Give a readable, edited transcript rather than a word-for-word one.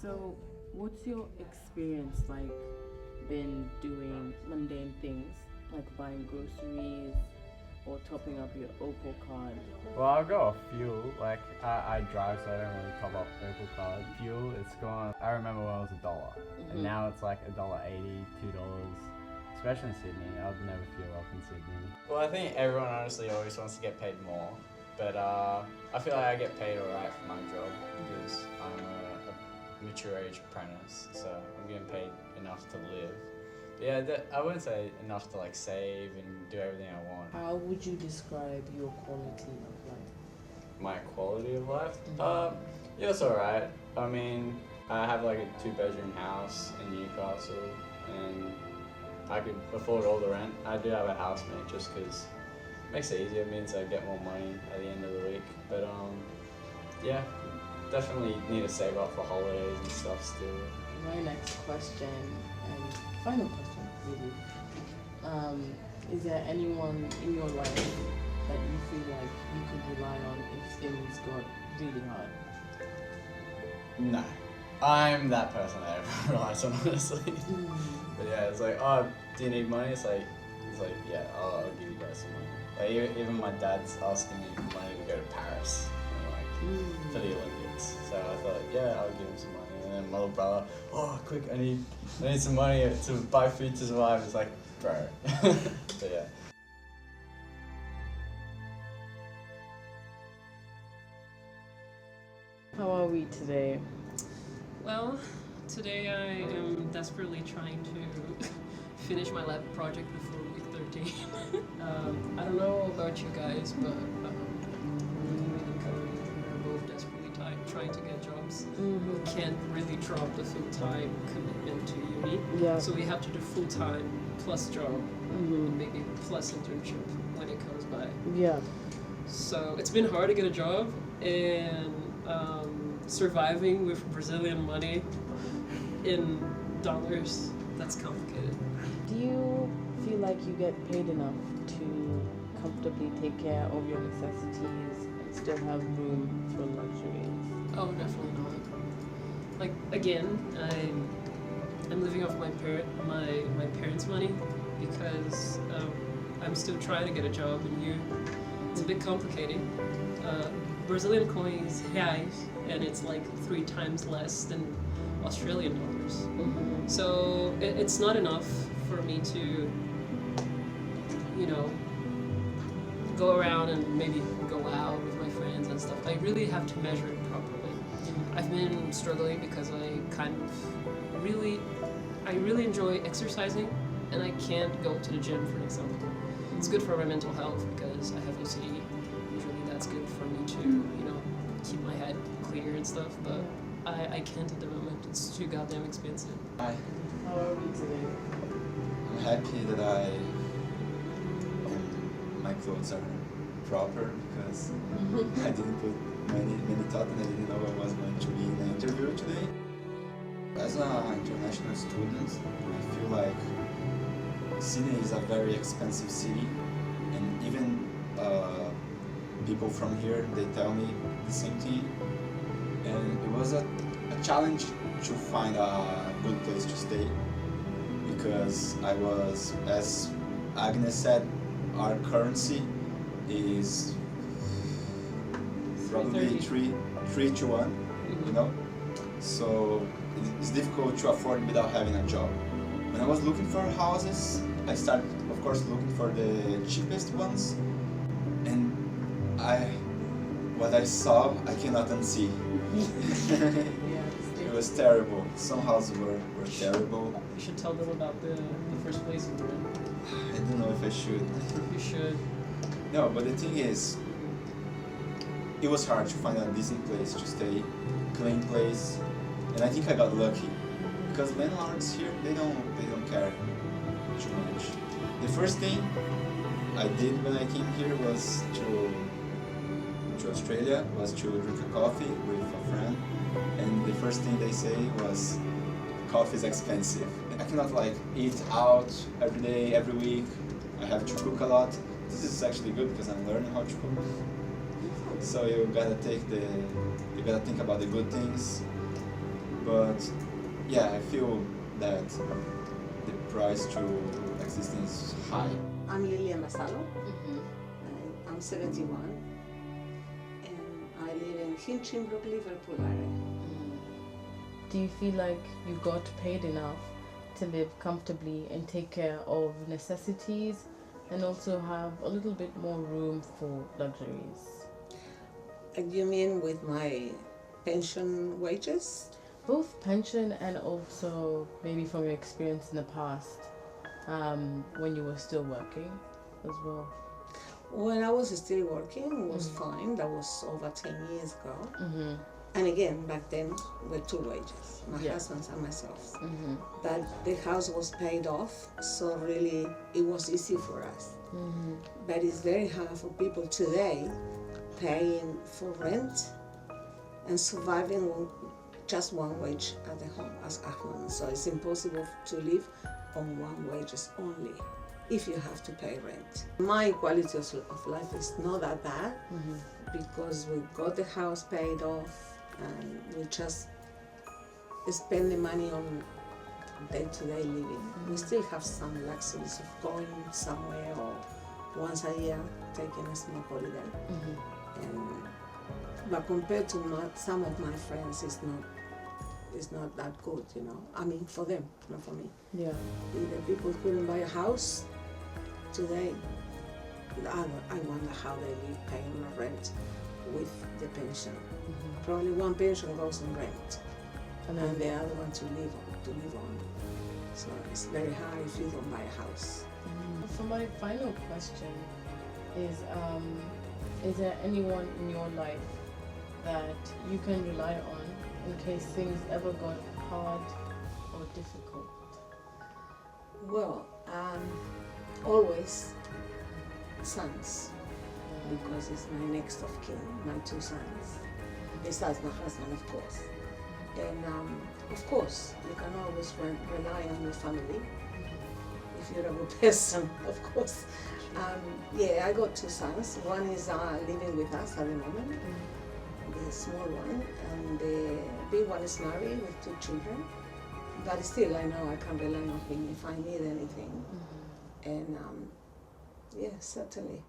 So, what's your experience like been doing mundane things like buying groceries or topping up your Opal card? Well, I'll go off fuel. Like, I drive, so I don't really top up Opal card. Fuel, it's gone. I remember when it was $1, and now it's like $1.80, $2. Especially in Sydney, I would never fuel up in Sydney. Well, I think everyone honestly always wants to get paid more, but I feel like I get paid alright for my job because I'm a mature age apprentice, so I'm getting paid enough to live. But yeah, I wouldn't say enough to like save and do everything I want. How would you describe your quality of life? My quality of life? Yeah, it's alright. I mean, I have like a 2-bedroom house in Newcastle, and I could afford all the rent. I do have a housemate just because it makes it easier. It means I get more money at the end of the week. But yeah, definitely need to save up for holidays and stuff still. My next question, and final question really, is there anyone in your life that you feel like you could rely on if things got really hard? No. I'm that person that everyone relies on, honestly. But yeah, it's like, oh, do you need money? It's like, yeah, I'll give you guys some money. Like, even my dad's asking me for money to go to Paris, for the Olympics. So I thought, yeah, I'll give him some money. And then my little brother, oh, quick, I need some money to buy food to survive. It's like, bro. So yeah. How are we today? Well, today I am desperately trying to finish my lab project before week 13. I don't know about you guys, but me and Cody are both desperately trying to get jobs. Can't really drop the full-time commitment to uni. Yeah. So we have to do full-time plus job, and maybe plus internship when it comes by. Yeah. So it's been hard to get a job, and surviving with Brazilian money in dollars, that's complicated. Do you feel like you get paid enough to comfortably take care of your necessities and still have room for luxuries? Oh, definitely not. Like, again, I'm living off my parents' money because I'm still trying to get a job in here. It's a bit complicated. Brazilian coin is reais, and it's like 3 times less than Australian dollars. So it's not enough for me to, go around and maybe go out with my friends and stuff. I really have to measure it properly. I've been struggling because I really enjoy exercising, and I can't go to the gym, for example. It's good for my mental health because I have OCD. Usually that's good for me to, keep my head clear and stuff, but I can't at the moment. It's too goddamn expensive. Hi. How are we today? I'm happy that my clothes are proper because I didn't put many thought and I didn't know I was going to be in the interview today. As an international student, I feel like Sydney is a very expensive city, and even people from here, they tell me the same thing. And it was a challenge to find a good place to stay because I was, as Agnes said, our currency is probably 3 to 1, So it's difficult to afford without having a job. When I was looking for houses, I started, of course, looking for the cheapest ones, and what I saw, I cannot unsee. It was terrible. Some houses were terrible. You should tell them about the first place you were in. I don't know if I should. You should. No, but the thing is, it was hard to find a decent place to stay, clean place, and I think I got lucky because landlords here they don't care too much. The first thing I did when I came here was to Australia, was to drink a coffee with a friend, and the first thing they say was coffee is expensive. I cannot eat out every day, every week. I have to cook a lot. This is actually good because I'm learning how to cook. So you gotta think about the good things. But yeah, I feel that the price to existence is high. I'm Lilian Vassallo. Mm-hmm. I'm 71. And I live in Hinchinbrook, Liverpool area. Do you feel like you got paid enough to live comfortably and take care of necessities and also have a little bit more room for luxuries? You mean with my pension wages? Both pension and also maybe from your experience in the past, when you were still working as well. When I was still working, it was fine. That was over 10 years ago. Mm-hmm. And again, back then, were two wages, my Yeah. husband's and myself. Mm-hmm. But the house was paid off, so really it was easy for us. Mm-hmm. But it's very hard for people today paying for rent and surviving on just one wage at the home, as a home. So it's impossible to live on one wages only if you have to pay rent. My quality of life is not that bad because we got the house paid off and we just spend the money on day-to-day living. We still have some luxuries of going somewhere or once a year taking a small holiday. But compared to some of my friends, it's not that good, you know. I mean, for them, not for me. Yeah. If the people couldn't buy a house today, I wonder how they live paying rent with the pension. Probably one pension goes on rent, and the other one to live on. So it's very hard if you don't buy a house. So my final question is there anyone in your life that you can rely on in case things ever got hard or difficult? Well, always sons, because it's my next of kin, my two sons. Besides my husband, of course. And of course, you can always rely on your family if you're a good person, of course. Yeah, I got two sons. One is living with us at the moment, the small one, and the big one is married with two children. But still, I know I can rely on him if I need anything. And yeah, certainly.